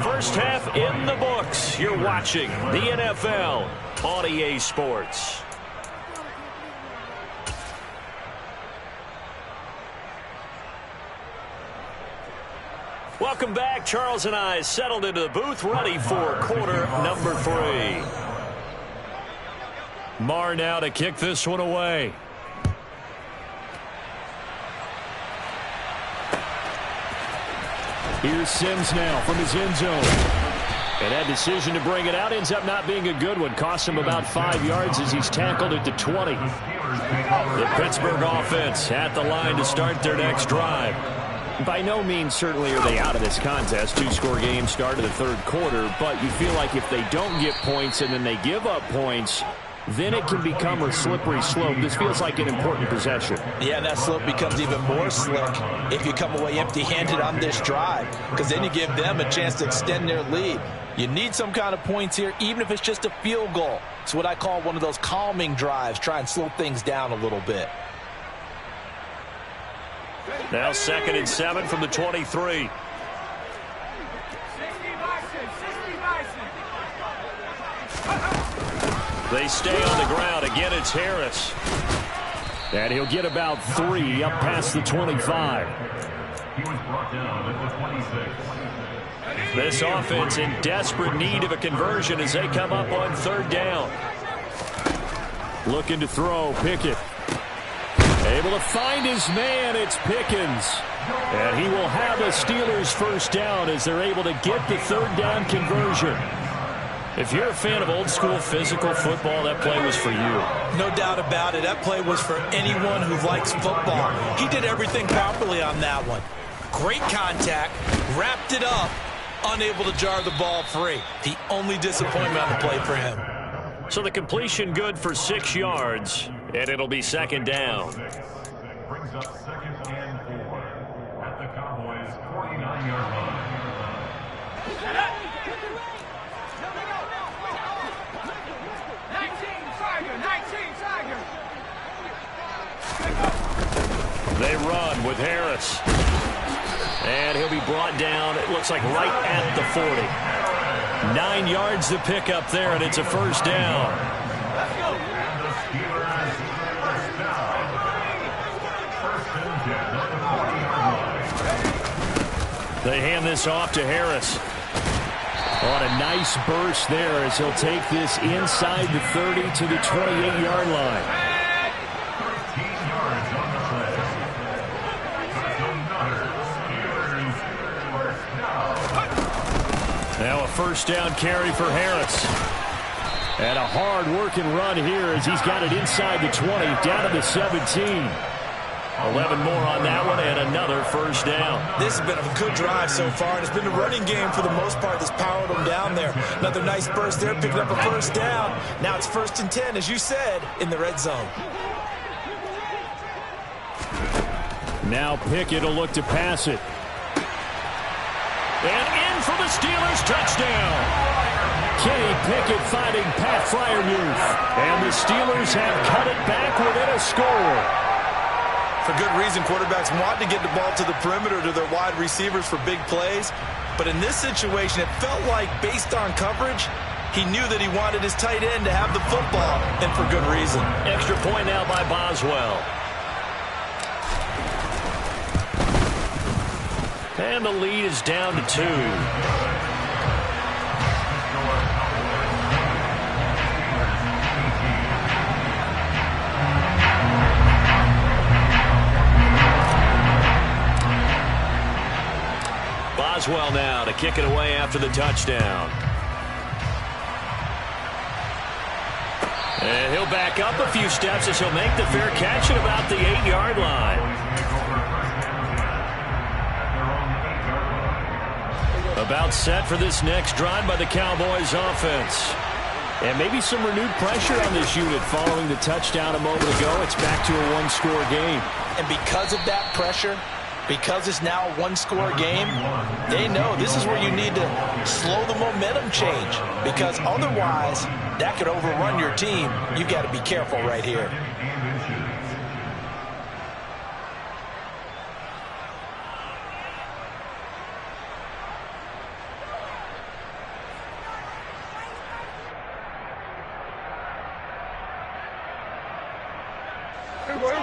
First half in the books. You're watching the NFL on EA Sports. Welcome back. Charles and I settled into the booth, ready for quarter number 3. Marr now to kick this one away. Here's Sims now from his end zone. And that decision to bring it out ends up not being a good one. Costs him about 5 yards as he's tackled at the 20. The Pittsburgh offense at the line to start their next drive. By no means certainly are they out of this contest. 2-score game start of the third quarter. But you feel like if they don't get points and then they give up points, then it can become a slippery slope. This feels like an important possession. Yeah, that slope becomes even more slick if you come away empty-handed on this drive, because then you give them a chance to extend their lead. You need some kind of points here, even if it's just a field goal. It's what I call one of those calming drives. Try and slow things down a little bit. Now 2nd and 7 from the 23. They stay on the ground. Again, it's Harris. And he'll get about 3 up past the 25. He was brought down at the 26. This offense in desperate need of a conversion as they come up on 3rd down. Looking to throw, Pickett. Able to find his man, it's Pickens. And he will have a Steelers first down as they're able to get the 3rd down conversion. If you're a fan of old-school physical football, that play was for you. No doubt about it. That play was for anyone who likes football. He did everything properly on that one. Great contact, wrapped it up, unable to jar the ball free. The only disappointment on the play for him. So the completion good for 6 yards, and it'll be 2nd down. Brings up 2nd and 4 at the Cowboys' 49-yard line. They run with Harris. And he'll be brought down, it looks like right at the 40. 9 yards to pick up there, and it's a first down. They hand this off to Harris. On a nice burst there as he'll take this inside the 30 to the 28-yard line. Now a first down carry for Harris. And a hard-working run here as he's got it inside the 20, down to the 17. 11 more on that one, and another first down. This has been a good drive so far, and it's been a running game for the most part that's powered them down there. Another nice burst there, picking up a first down. Now it's 1st and 10, as you said, in the red zone. Now Pickett will look to pass it. And in for the Steelers, touchdown. Kenny Pickett finding Pat Freiermuth. And the Steelers have cut it back within a score. For good reason, quarterbacks want to get the ball to the perimeter to their wide receivers for big plays. But in this situation, it felt like, based on coverage, he knew that he wanted his tight end to have the football, and for good reason. Extra point now by Boswell. And the lead is down to 2. Boswell now to kick it away after the touchdown. And he'll back up a few steps as he'll make the fair catch at about the 8-yard line. About set for this next drive by the Cowboys offense. And maybe some renewed pressure on this unit following the touchdown a moment ago. It's back to a one-score game. And because of that pressure, because it's now a one-score game, they know this is where you need to slow the momentum change, because otherwise that could overrun your team. You've got to be careful right here.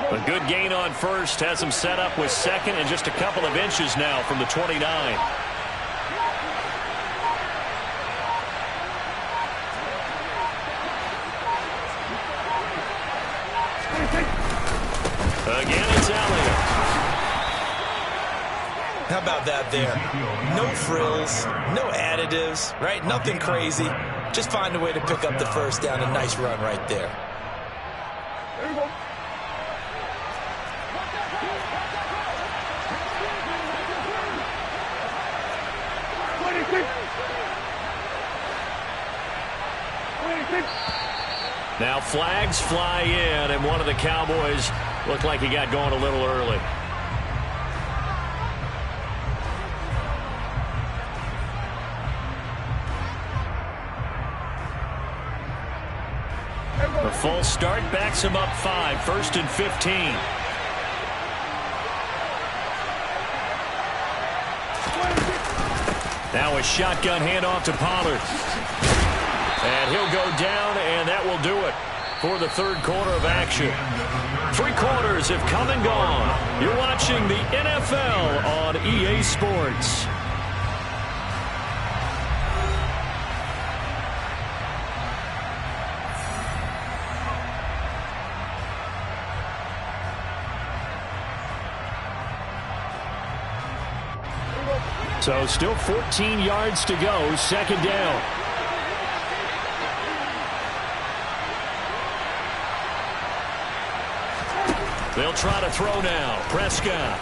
A good gain on first has him set up with second and just a couple of inches now from the 29. Again, it's Elliott. How about that there? No frills, no additives, right? Nothing crazy. Just find a way to pick up the first down. A nice run right there. Now flags fly in, and one of the Cowboys looked like he got going a little early. A false start backs him up 5, 1st and 15. Now a shotgun handoff to Pollard. And he'll go down, and that will do it for the third quarter of action. 3 quarters have come and gone. You're watching the NFL on EA Sports. So still 14 yards to go, second down. They'll try to throw now. Prescott.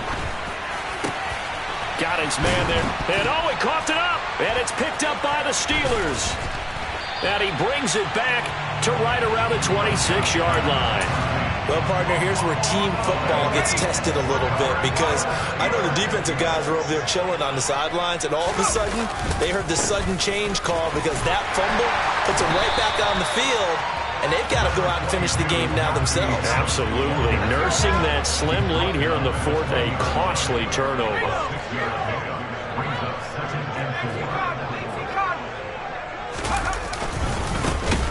Got his man there. And oh, he coughed it up. And it's picked up by the Steelers. And he brings it back to right around the 26-yard line. Well, partner, here's where team football gets tested a little bit, because I know the defensive guys were over there chilling on the sidelines, and all of a sudden they heard the sudden change call, because that fumble puts them right back on the field, and they've got to go out and finish the game now themselves. Absolutely. Nursing that slim lead here in the fourth, a costly turnover.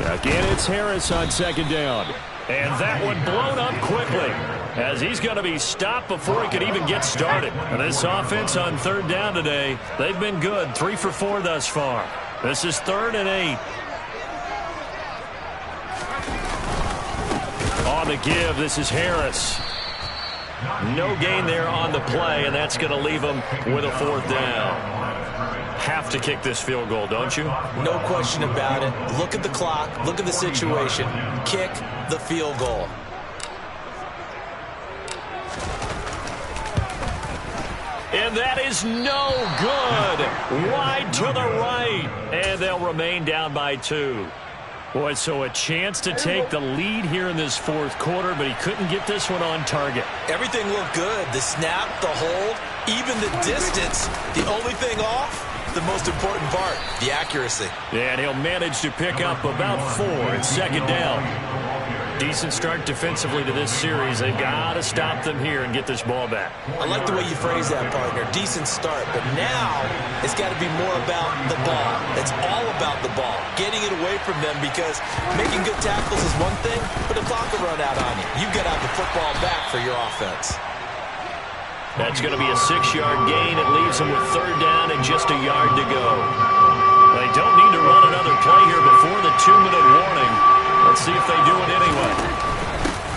Again, it's Harris on second down. And that one blown up quickly, as he's going to be stopped before he could even get started. And this offense on third down today, they've been good. 3 for 4 thus far. This is 3rd and 8. On the give, this is Harris. No gain there on the play, and that's going to leave him with a 4th down. Have to kick this field goal, don't you? No question about it. Look at the clock. Look at the situation. Kick the field goal. And that is no good. Wide to the right. And they'll remain down by 2. Boy, so a chance to take the lead here in this fourth quarter, but he couldn't get this one on target. Everything looked good. The snap, the hold, even the distance. The only thing off, the most important part, the accuracy. And he'll manage to pick up about 4 at second down. Decent start defensively to this series. They've got to stop them here and get this ball back. I like the way you phrase that, partner. Decent start, but now it's got to be more about the ball. It's all about the ball, getting it away from them, because making good tackles is one thing, but the clock will run out on you. You've got to have the football back for your offense. That's going to be a 6-yard gain. It leaves them with third down and just a yard to go. They don't need to run another play here before the 2-minute warning. Let's see if they do it anyway.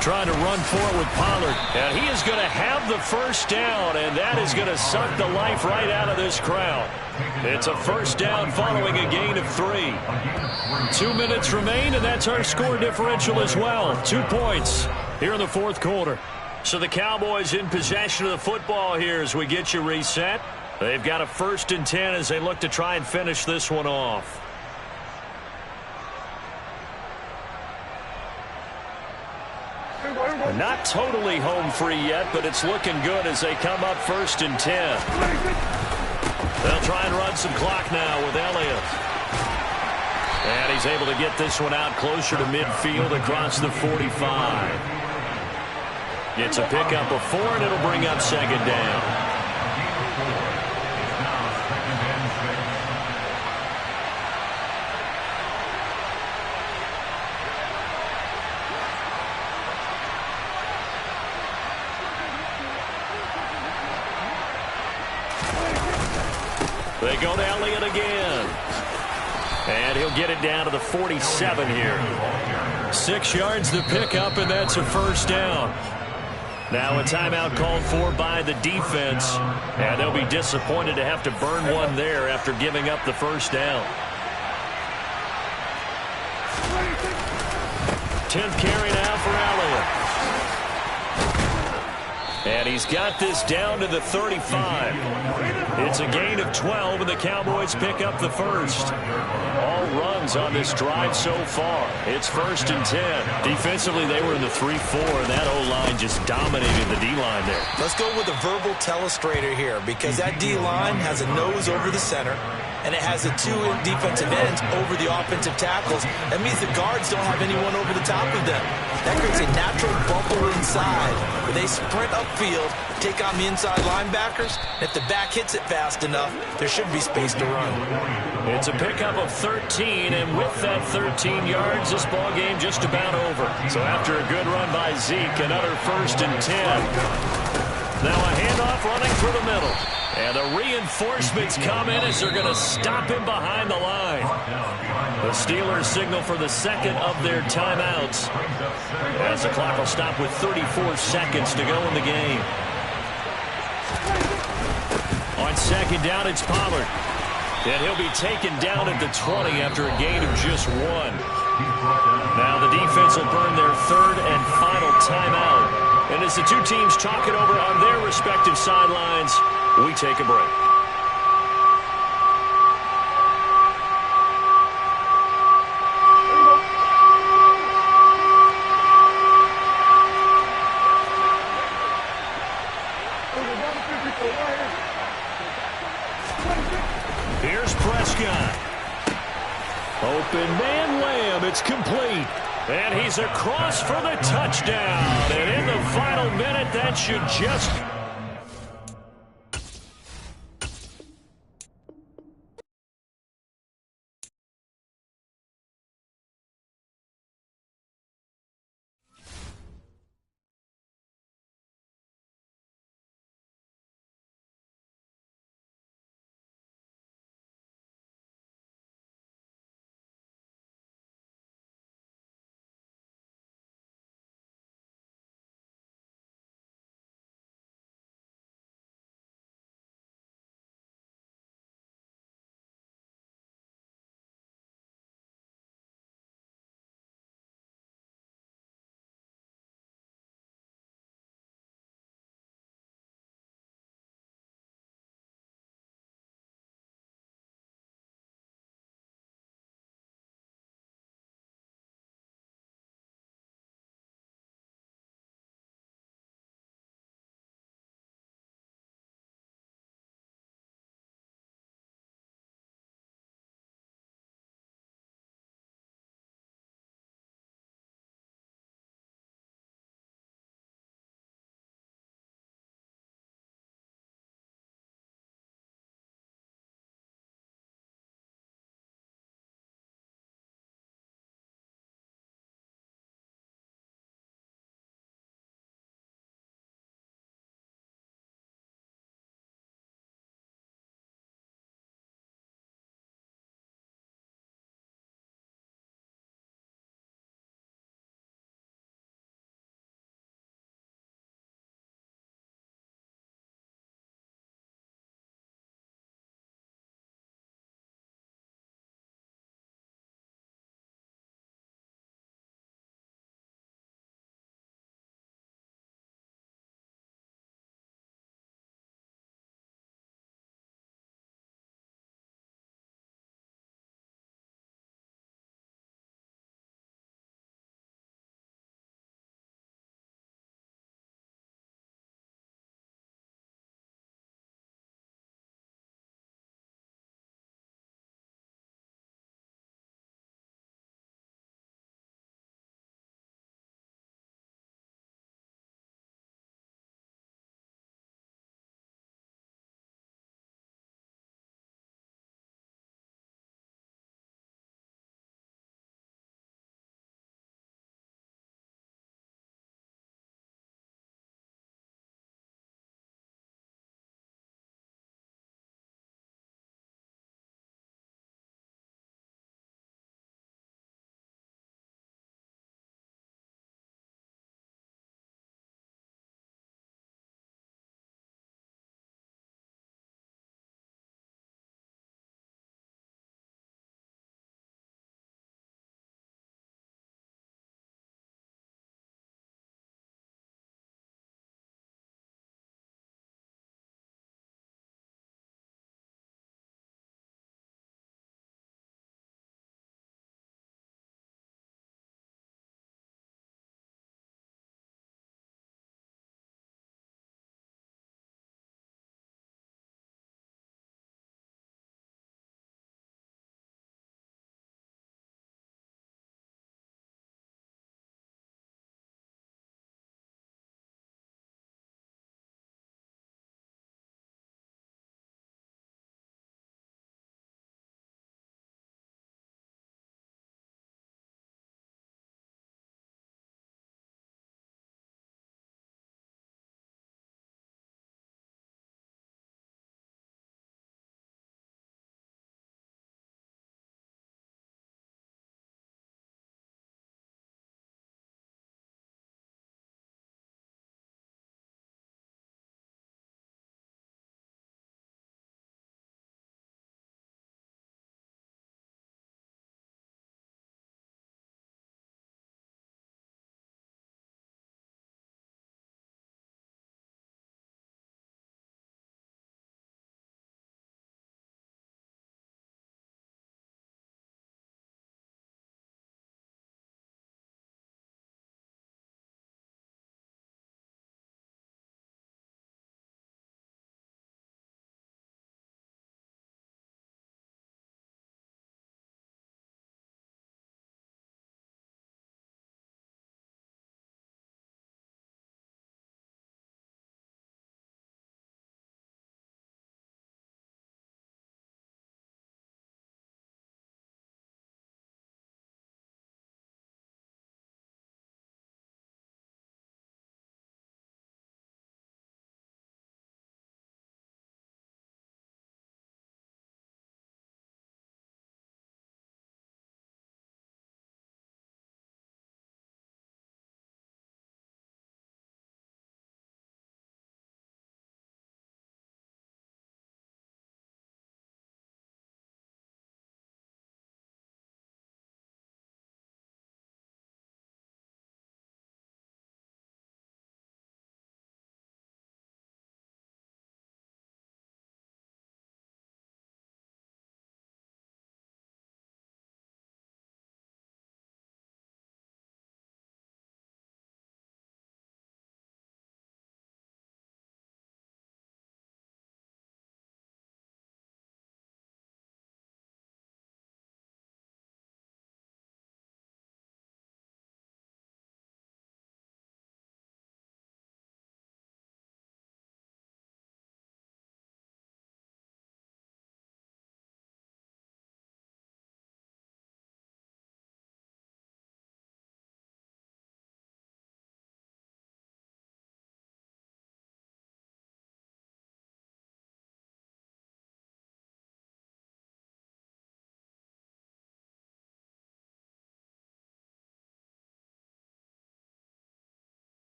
Trying to run for it with Pollard. And he is going to have the first down, and that is going to suck the life right out of this crowd. It's a first down following a gain of 3. 2 minutes remain, and that's our score differential as well. 2 points here in the fourth quarter. So the Cowboys in possession of the football here as we get you reset. They've got a 1st and 10 as they look to try and finish this one off. Not totally home free yet, but it's looking good as they come up 1st and 10. They'll try and run some clock now with Elliott. And he's able to get this one out closer to midfield across the 45. Gets a pickup of 4, and it'll bring up 2nd down. They go to Elliott again. And he'll get it down to the 47 here. 6 yards the pickup, and that's a 1st down. Now a timeout called for by the defense. And they'll be disappointed to have to burn one there after giving up the 1st down. 10th carry now for Elliott. And he's got this down to the 35. It's a gain of 12, and the Cowboys pick up the 1st. All runs on this drive so far. It's 1st and 10. Defensively, they were in the 3-4, and that O-line just dominated the D-line there. Let's go with a verbal telestrator here, because that D-line has a nose over the center, and it has the 2 defensive ends over the offensive tackles. That means the guards don't have anyone over the top of them. That creates a natural bubble inside where they sprint upfield, take on the inside linebackers. If the back hits it fast enough, there should be space to run. It's a pickup of 13, and with that 13 yards, this ball game just about over. So after a good run by Zeke, another 1st and 10. Now a handoff running through the middle. And the reinforcements come in as they're going to stop him behind the line. The Steelers signal for the 2nd of their timeouts, as the clock will stop with 34 seconds to go in the game. On 2nd down, it's Pollard. And he'll be taken down at the 20 after a gain of just 1. Now the defense will burn their 3rd and final timeout. And as the two teams talk it over on their respective sidelines, we take a break. Here's Prescott. Open man Lamb. It's complete. And he's across for the touchdown. And in the final minute, that should just